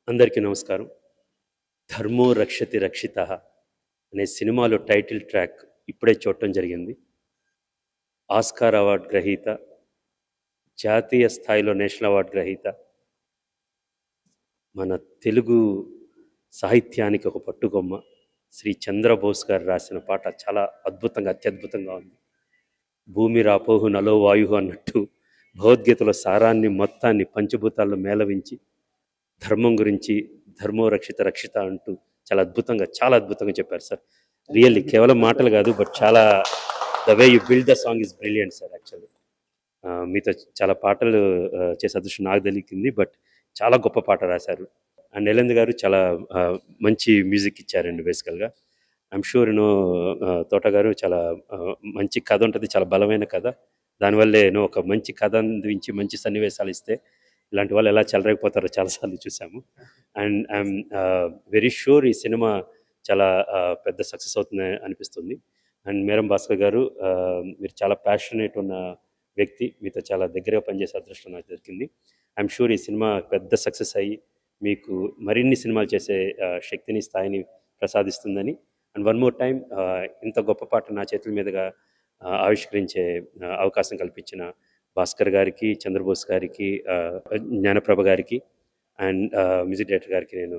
అందరికీ నమస్కారం. 'ధర్మో రక్షతి రక్షితః' అనే సినిమాలో టైటిల్ ట్రాక్ ఇప్పుడే చూడటం జరిగింది. ఆస్కార్ అవార్డ్ గ్రహీత, జాతీయ స్థాయిలో నేషనల్ అవార్డ్ గ్రహీత, మన తెలుగు సాహిత్యానికి ఒక పట్టుకొమ్మ శ్రీ చంద్రబోస్ గారు రాసిన పాట చాలా అద్భుతంగా, అత్యద్భుతంగా ఉంది. భూమి రాపోహు నలో వాయువు అన్నట్టు భగవద్గీతలో సారాన్ని మొత్తాన్ని పంచభూతాల్లో మేళవించి ధర్మం గురించి ధర్మో రక్షిత రక్షిత అంటూ చాలా అద్భుతంగా చెప్పారు సార్. రియల్లీ కేవలం మాటలు కాదు, బట్ చాలా the way you build the song is brilliant sir. Actually మీతో చాలా పాటలు చేసే అదృష్టం నాకు దొరికింది, బట్ చాలా గొప్ప పాట రాశారు. అండ్ ఎలంద్ గారు చాలా మంచి మ్యూజిక్ ఇచ్చారండి. బేసికల్గా ఐఎమ్ షూర్ తోట గారు చాలా మంచి కథ ఉంటుంది, చాలా బలమైన కథ. దానివల్లే ఒక మంచి కథ అందించి మంచి సన్నివేశాలు ఇస్తే ఇలాంటి వాళ్ళు ఎలా చెలరేకపోతారో చాలాసార్లు చూసాము. అండ్ ఐఎమ్ వెరీ షూర్ ఈ సినిమా చాలా పెద్ద సక్సెస్ అవుతుంది అనిపిస్తుంది. అండ్ మేరం భాస్కర్ గారు, మీరు చాలా ప్యాషనేట్ ఉన్న వ్యక్తి, మీతో చాలా దగ్గరగా పనిచేసే అదృష్టం నాకు దొరికింది. ఐఎమ్ షూర్ ఈ సినిమా పెద్ద సక్సెస్ అయ్యి మీకు మరిన్ని సినిమాలు చేసే శక్తిని, స్థాయిని ప్రసాదిస్తుందని. అండ్ వన్ మోర్ టైం, ఇంత గొప్ప పాట నా చేతుల మీదుగా ఆవిష్కరించే అవకాశం కల్పించిన భాస్కర్ గారికి, చంద్రబోస్ గారికి, జ్ఞానప్రభ గారికి అండ్ మ్యూజిక్ డైరెక్టర్ గారికి నేను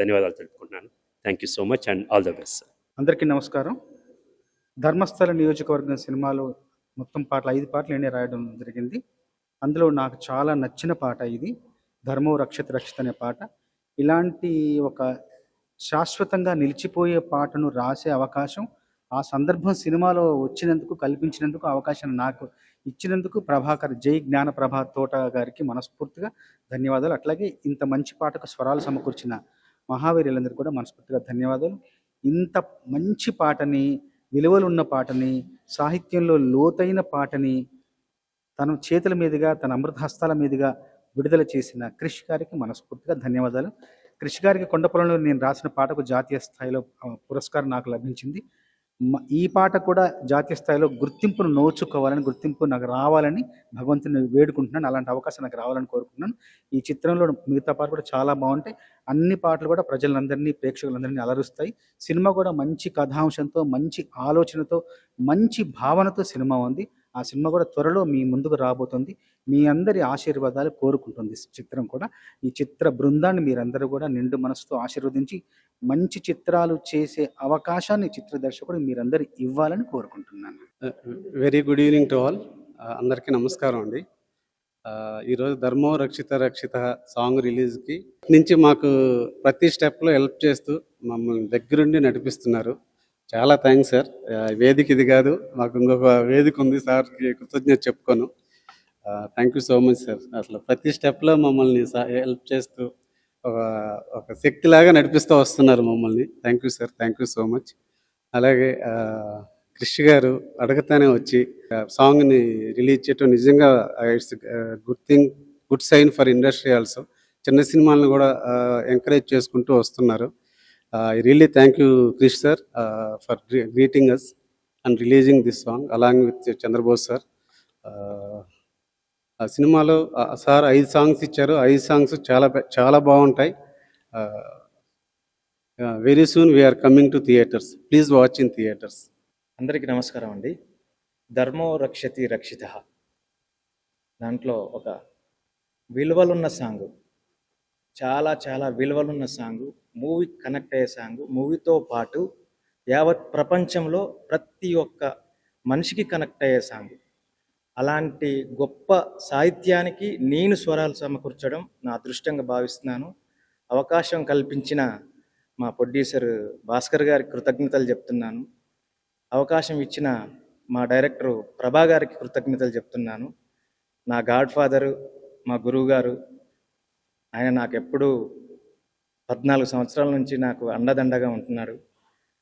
ధన్యవాదాలు తెలుపుకుంటున్నాను. Thank you so much and all the best. అందరికీ నమస్కారం. ధర్మస్థల నియోజకవర్గం సినిమాలో మొత్తం పాటలు 5 పాటలు నేనే రాయడం జరిగింది. అందులో నాకు చాలా నచ్చిన పాట ఇది, ధర్మో రక్షిత రక్షిత అనే పాట. ఇలాంటి ఒక శాశ్వతంగా నిలిచిపోయే పాటను రాసే అవకాశం, ఆ సందర్భం సినిమాలో వచ్చినందుకు, కల్పించినందుకు, అవకాశాన్ని నాకు ఇచ్చినందుకు ప్రభాకర్, జై జ్ఞానప్రభ తోట గారికి మనస్ఫూర్తిగా ధన్యవాదాలు. అట్లాగే ఇంత మంచి పాటకు స్వరాలు సమకూర్చిన మహావీరులందరికీ కూడా మనస్ఫూర్తిగా ధన్యవాదాలు. ఇంత మంచి పాటని, విలువలున్న పాటని, సాహిత్యంలో లోతైన పాటని తన చేతుల మీదుగా, తన అమృత హస్తాల మీదుగా విడుదల చేసిన క్రిష్ గారికి మనస్ఫూర్తిగా ధన్యవాదాలు. క్రిష్ గారికి కొండపొలంలో నేను రాసిన పాటకు జాతీయ స్థాయిలో పురస్కారం నాకు లభించింది. ఈ పాట కూడా జాతీయ స్థాయిలో గుర్తింపును నోచుకోవాలని, గుర్తింపు నాకు రావాలని భగవంతుని వేడుకుంటున్నాను. అలాంటి అవకాశం నాకు రావాలని కోరుకుంటున్నాను. ఈ చిత్రంలో మిగతా పాటలు కూడా చాలా బాగుంటాయి. అన్ని పాటలు కూడా ప్రజలందరినీ, ప్రేక్షకులందరినీ అలరుస్తాయి. సినిమా కూడా మంచి కథాంశంతో, మంచి ఆలోచనతో, మంచి భావనతో సినిమా ఉంది. ఆ సినిమా కూడా త్వరలో మీ ముందుకు రాబోతుంది. మీ అందరి ఆశీర్వాదాలు కోరుకుంటుంది చిత్రం కూడా. ఈ చిత్ర బృందాన్ని మీరందరూ కూడా నిండు మనసుతో ఆశీర్వదించి మంచి చిత్రాలు చేసే అవకాశాన్ని చిత్ర దర్శకుడు మీరందరూ ఇవ్వాలని కోరుకుంటున్నాను. Very good evening to all. అందరికీ నమస్కారం అండి. ఈరోజు ధర్మో రక్షిత రక్షిత సాంగ్ రిలీజ్కి నుంచి మాకు ప్రతి స్టెప్లో హెల్ప్ చేస్తూ మమ్మల్ని దగ్గరుండి నడిపిస్తున్నారు. చాలా థ్యాంక్స్ సార్. వేదిక ఇది కాదు, మాకు ఇంకొక వేదిక ఉంది, సార్కి కృతజ్ఞత చెప్పుకోను. Thank you so much sir. అసలు ప్రతి స్టెప్లో మమ్మల్ని హెల్ప్ చేస్తూ ఒక శక్తిలాగా నడిపిస్తూ వస్తున్నారు మమ్మల్ని. Thank you sir, thank you so much. అలాగే క్రిష్ గారు అడగతానే వచ్చి సాంగ్ని రిలీజ్ చేయటం నిజంగా it's good thing, good sign for industry also. చిన్న సినిమాలను కూడా ఎంకరేజ్ చేసుకుంటూ వస్తున్నారు. I really thank you, Krish sir, for greeting us and releasing this song along with Chandrabose sir. ఆ సినిమాలో సార్ 5 సాంగ్స్ ఇచ్చారు. 5 సాంగ్స్ చాలా బాగుంటాయి. Very soon we are coming to theatres. Please watch in theatres. అందరికీ నమస్కారం అండి. ధర్మో రక్షతి రక్షిత, దాంట్లో ఒక విలువలున్న సాంగ్, చాలా విలువలున్న సాంగు, మూవీ కనెక్ట్ అయ్యే సాంగు, మూవీతో పాటు యావత్ ప్రపంచంలో ప్రతి ఒక్క మనిషికి కనెక్ట్ అయ్యే సాంగు. అలాంటి గొప్ప సాహిత్యానికి నేను స్వరాలు సమకూర్చడం నా అదృష్టంగా భావిస్తున్నాను. అవకాశం కల్పించిన మా ప్రొడ్యూసర్ భాస్కర్ గారికి కృతజ్ఞతలు చెప్తున్నాను. అవకాశం ఇచ్చిన మా డైరెక్టరు ప్రభా గారికి కృతజ్ఞతలు చెప్తున్నాను. నా గాడ్ ఫాదరు, మా గురువు గారు, ఆయన నాకు ఎప్పుడూ 14 సంవత్సరాల నుంచి నాకు అండదండగా ఉంటున్నాడు.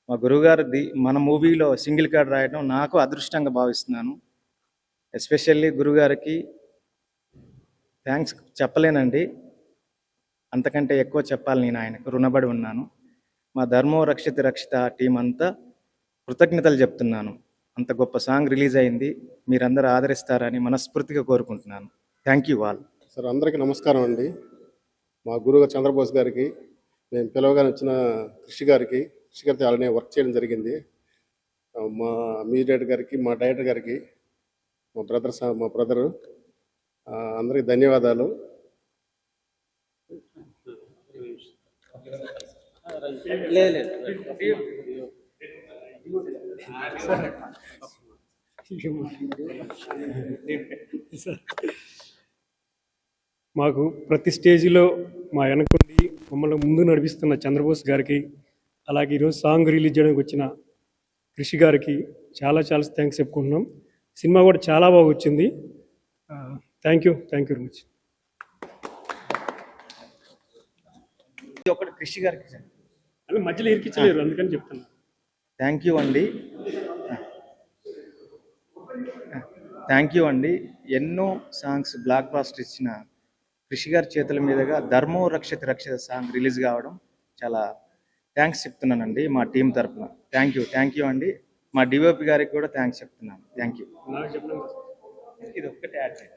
మా గురువుగారిది మన మూవీలో సింగిల్ కార్డ్ రాయడం నాకు అదృష్టంగా భావిస్తున్నాను. ఎస్పెషల్లీ గురువుగారికి థ్యాంక్స్ చెప్పలేనండి, అంతకంటే ఎక్కువ చెప్పాలి. నేను ఆయనకు రుణపడి ఉన్నాను. మా ధర్మో రక్షిత రక్షిత టీం అంతా కృతజ్ఞతలు చెప్తున్నాను. అంత గొప్ప సాంగ్ రిలీజ్ అయింది, మీరందరూ ఆదరిస్తారని మనస్ఫూర్తిగా కోరుకుంటున్నాను. Thank you all. సార్ అందరికీ నమస్కారం అండి. మా గురువు చంద్రబోస్ గారికి, మేము పిలవగానే వచ్చిన కృషి గారికి, కృషి గారితో అలానే వర్క్ చేయడం జరిగింది. మా మ్యూజిక్ గారికి, మా డైరెక్టర్ గారికి, మా బ్రదరు అందరికీ ధన్యవాదాలు. మాకు ప్రతి స్టేజిలో మా వెనకుండి మమ్మల్ని ముందు నడిపిస్తున్న చంద్రబోస్ గారికి, అలాగే ఈరోజు సాంగ్ రిలీజ్ చేయడానికి వచ్చిన కృషి గారికి చాలా చాలా థ్యాంక్స్ చెప్పుకుంటున్నాం. సినిమా కూడా చాలా బాగా వచ్చింది. Thank you very much. ఇది ఒకటి కృషి గారికి అలా మధ్యలో ఇరికించలేరు, అందుకని చెప్తున్నా. థ్యాంక్ యూ అండి. ఎన్నో సాంగ్స్ బ్లాక్ బాస్టర్ ఇచ్చిన కృషి గారి చేతుల మీదుగా ధర్మో రక్షిత రక్షిత సాంగ్ రిలీజ్ కావడం చాలా థ్యాంక్స్ చెప్తున్నానండి మా టీం తరఫున. థ్యాంక్ యూ అండి. మా డిఓపి గారికి కూడా థ్యాంక్స్ చెప్తున్నాను. Thank you. నాకు చెప్పడం ఇది ఒక్కటే యాడ్ చేయండి.